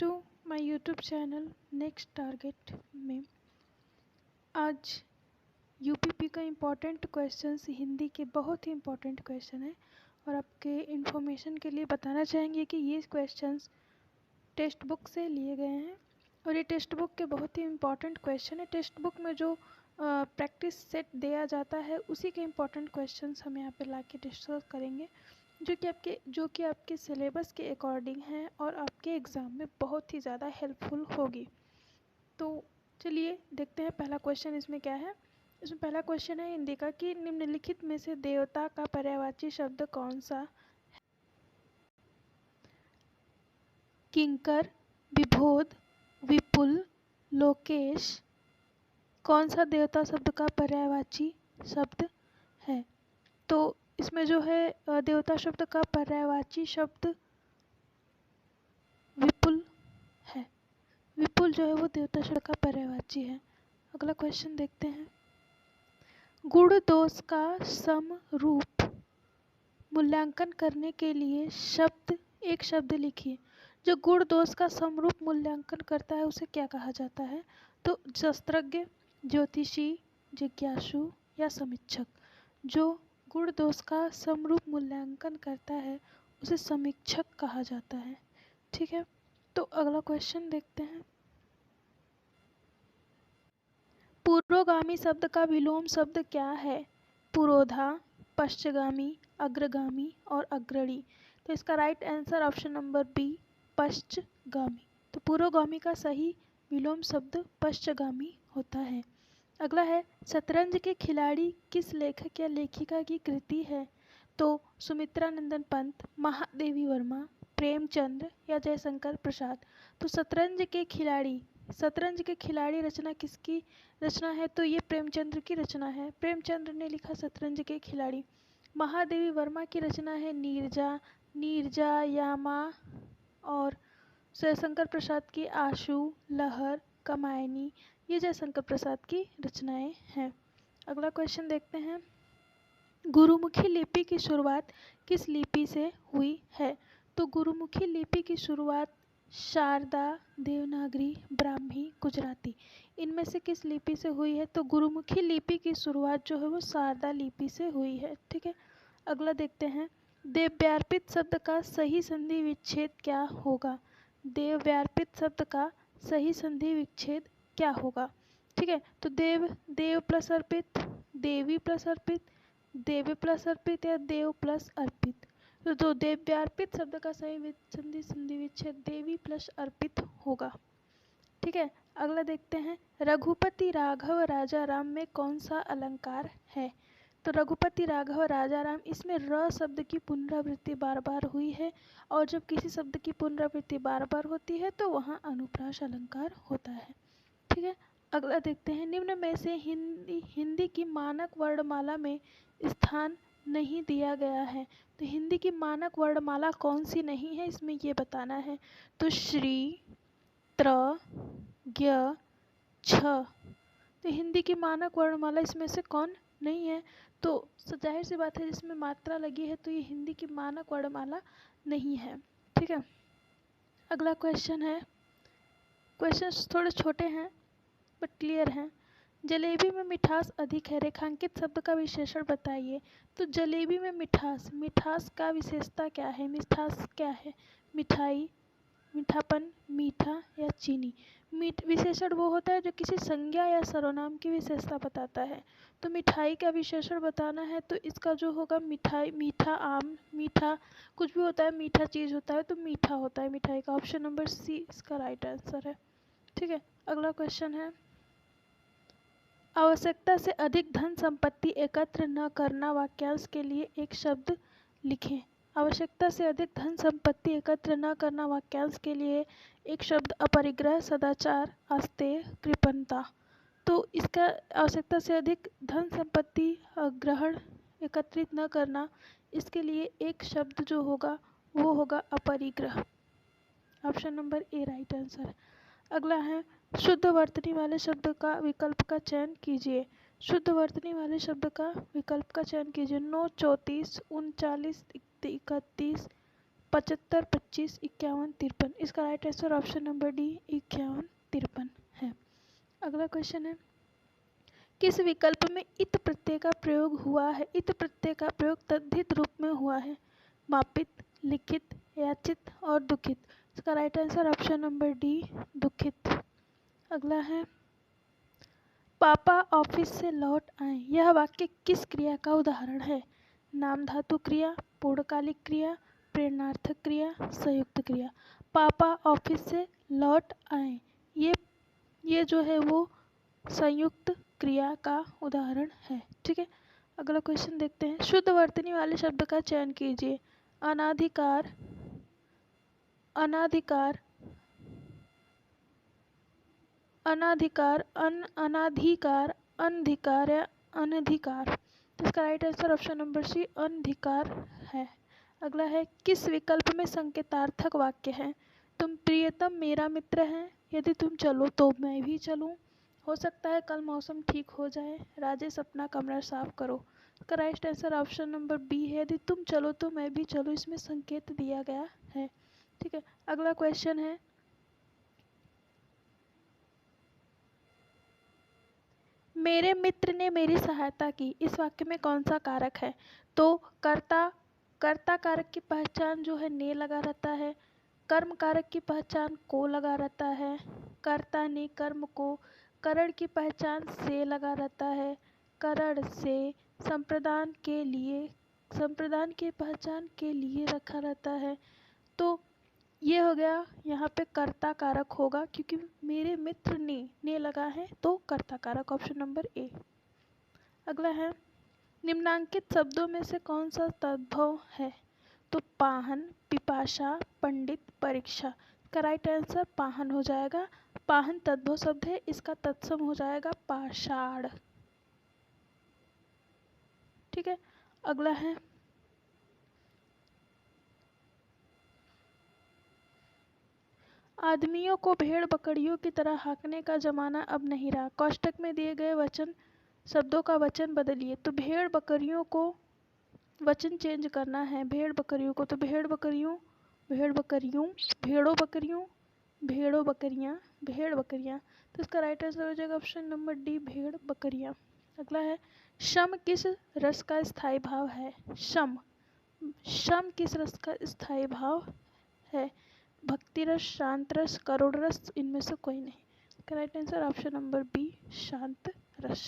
To my YouTube channel next target में आज UPP का इम्पोर्टेंट क्वेश्चंस हिंदी के बहुत ही इम्पोर्टेंट क्वेश्चन है और आपके इन्फॉर्मेशन के लिए बताना चाहेंगे कि ये क्वेश्चंस टेक्स्ट बुक से लिए गए हैं और ये टेक्स्ट बुक के बहुत ही इम्पोर्टेंट क्वेश्चन है। टेक्स्ट बुक में जो प्रैक्टिस सेट दिया जाता है उसी के इम्पोर्टेंट क्वेश्चंस हम यहाँ पे ला के डिस्कस करेंगे जो कि आपके सिलेबस के अकॉर्डिंग है और आपके एग्ज़ाम में बहुत ही ज़्यादा हेल्पफुल होगी। तो चलिए देखते हैं पहला क्वेश्चन इसमें क्या है। इसमें पहला क्वेश्चन है हिंदी का कि निम्नलिखित में से देवता का पर्यायवाची शब्द कौन सा? किंकर, विभोद, विपुल, लोकेश। कौन सा देवता शब्द का पर्यायवाची शब्द है? तो इसमें जो है देवता शब्द का पर्यायवाची शब्द विपुल है। विपुल जो है वो देवता शब्द का पर्यायवाची है। अगला क्वेश्चन देखते हैं। गुण दोष का समरूप मूल्यांकन करने के लिए एक शब्द लिखिए। जो गुण दोष का समरूप मूल्यांकन करता है उसे क्या कहा जाता है? तो शास्त्रज्ञ, ज्योतिषी, जिज्ञासु या समीक्षक। जो गुण दोष का समरूप मूल्यांकन करता है उसे समीक्षक कहा जाता है। ठीक है, तो अगला क्वेश्चन देखते हैं। पूर्वगामी शब्द का विलोम शब्द क्या है? पुरोधा, पश्चगामी, अग्रगामी और अग्रणी। तो इसका right answer option number B, पश्चगामी। तो पूर्वगामी का सही विलोम शब्द पश्चगामी होता है। अगला है शतरंज के खिलाड़ी किस लेखक या लेखिका की कृति है? तो सुमित्रा नंदन पंत, महादेवी वर्मा, प्रेमचंद्र या जयशंकर प्रसाद। तो शतरंज के खिलाड़ी रचना किसकी रचना है? तो ये प्रेमचंद्र की रचना है। प्रेमचंद्र ने लिखा शतरंज के खिलाड़ी। महादेवी वर्मा की रचना है नीरजा यामा और जयशंकर प्रसाद की आशु, लहर, कमायनी। ये जयशंकर प्रसाद की रचनाएं हैं। अगला क्वेश्चन देखते हैं। गुरुमुखी लिपि की शुरुआत किस लिपि से हुई है? तो गुरुमुखी लिपि की शुरुआत शारदा, देवनागरी, ब्राह्मी, गुजराती, इनमें से किस लिपि से हुई है? तो गुरुमुखी लिपि की शुरुआत जो है वो शारदा लिपि से हुई है। ठीक है, अगला देखते हैं। देवव्यार्पित शब्द का सही संधि विच्छेद क्या होगा? देवव्यार्पित शब्द का सही संधि विच्छेद क्या होगा? ठीक है, तो देव प्लस अर्पित, देवी प्लस अर्पित, देव प्लस अर्पित या देव प्लस अर्पित। तो देवव्यार्पित शब्द का सही संधि विच्छेद देवी प्लस अर्पित होगा। ठीक है, अगला देखते हैं। रघुपति राघव राजा राम में कौन सा अलंकार है? तो रघुपति राघव राजा राम, इसमें र शब्द की पुनरावृत्ति बार बार हुई है और जब किसी शब्द की पुनरावृत्ति बार बार होती है तो वहाँ अनुप्रास अलंकार होता है। ठीक है, अगला देखते हैं। निम्न में से हिंदी की मानक वर्णमाला में स्थान नहीं दिया गया है। तो हिंदी की मानक वर्णमाला कौन सी नहीं है इसमें ये बताना है। तो श्री, त्र, ज्ञ, छ। तो हिंदी की मानक वर्णमाला इसमें से कौन नहीं है? तो जाहिर सी बात है जिसमें मात्रा लगी है तो ये हिंदी की मानक वर्णमाला नहीं है। ठीक है, अगला क्वेश्चन है। क्वेश्चंस थोड़े छोटे हैं बट क्लियर हैं। जलेबी में मिठास अधिक है, रेखांकित शब्द का विशेषण बताइए। तो जलेबी में मिठास का विशेषता क्या है? मिठास क्या है? मिठाई, मीठापन, मीठा या चीनी। विशेषण वो होता है जो किसी संज्ञा या सर्वनाम की विशेषता बताता है। तो मिठाई का विशेषण बताना है तो इसका जो होगा मिठाई, मीठा आम, मीठा कुछ भी होता है, मीठा चीज़ होता है तो मीठा होता है मिठाई का। ऑप्शन नंबर सी इसका राइट आंसर है। ठीक है, अगला क्वेश्चन है। आवश्यकता से अधिक धन संपत्ति एकत्र न करना वाक्यांश के लिए एक शब्द लिखें। आवश्यकता से अधिक धन संपत्ति एकत्र न करना वाक्यांश के लिए एक शब्द अपरिग्रह, सदाचार, आस्तेय, कृपणता। तो इसका आवश्यकता से अधिक धन संपत्ति ग्रहण एकत्रित न करना, इसके लिए एक शब्द जो होगा वो होगा अपरिग्रह। Option number A right answer. अगला है शुद्ध वर्तनी वाले शब्द का विकल्प का चयन कीजिए। शुद्ध वर्तनी वाले शब्द का विकल्प का चयन कीजिए। 9, 34, 39, 31, 75, 25, 51, 53। इसका right answer option number D 51, 53 है। अगला क्वेश्चन है, किस विकल्प में इत प्रत्यय का प्रयोग हुआ है? इत प्रत्यय का प्रयोग तद्धित रूप में हुआ है। मापित, लिखित, याचित और दुखित। इसका right answer option number D दुखित। अगला है, पापा ऑफिस से लौट आए, यह वाक्य किस क्रिया का उदाहरण है? नाम धातु क्रिया, पूर्णकालिक क्रिया, प्रेरणार्थक क्रिया, संयुक्त क्रिया। पापा ऑफिस से लौट आए, ये जो है वो संयुक्त क्रिया का उदाहरण है। ठीक है, अगला क्वेश्चन देखते हैं। शुद्ध वर्तनी वाले शब्द का चयन कीजिए। अनाधिकार, अनाधिकार, अनाधिकार, अनाधिकार, अनधिकार या अनधिकार। तो इसका right answer option number C अनधिकार है। अगला है, किस विकल्प में संकेतार्थक वाक्य है? तुम प्रियतम मेरा मित्र है, यदि तुम चलो तो मैं भी चलूं, हो सकता है कल मौसम ठीक हो जाए, राजेश अपना कमरा साफ करो। इसका right answer option number B है, यदि तुम चलो तो मैं भी चलूं, इसमें संकेत दिया गया है। ठीक है, अगला क्वेश्चन है, मेरे मित्र ने मेरी सहायता की, इस वाक्य में कौन सा कारक है? तो कर्ता, कर्ता कारक की पहचान जो है ने लगा रहता है, कर्म कारक की पहचान को लगा रहता है, कर्ता ने कर्म को, करण की पहचान से लगा रहता है, करण से, संप्रदान के लिए, संप्रदान की पहचान के लिए रखा रहता है। तो ये हो गया, यहाँ पे कर्ता कारक होगा क्योंकि मेरे मित्र ने लगा है तो कर्ता कारक ऑप्शन नंबर ए। अगला है, निम्नांकित शब्दों में से कौन सा तद्भव है? तो पाहन, पिपाशा, पंडित, परीक्षा। इसका राइट आंसर पाहन हो जाएगा। पाहन तद्भव शब्द है, इसका तत्सम हो जाएगा पाषाण। ठीक है, अगला है, आदमियों को भेड़ बकरियों की तरह हाँकने का जमाना अब नहीं रहा। कोष्टक में दिए गए वचन शब्दों का वचन बदलिए। तो भेड़ बकरियों को वचन चेंज करना है, भेड़ बकरियों को, तो भेड़ बकरियों, भेड़ बकरियों, भेड़ों बकरियों, भेड़ों बकरियाँ, भेड़ बकरियाँ। तो इसका राइट आंसर हो जाएगा ऑप्शन नंबर डी भेड़ बकरियाँ। अगला है, शम किस रस का स्थायी भाव है? शम, शम किस रस का स्थायी भाव है? भक्ति रस, शांत रस, करुण रस, इनमें से कोई नहीं। Right answer option number B शांत रस।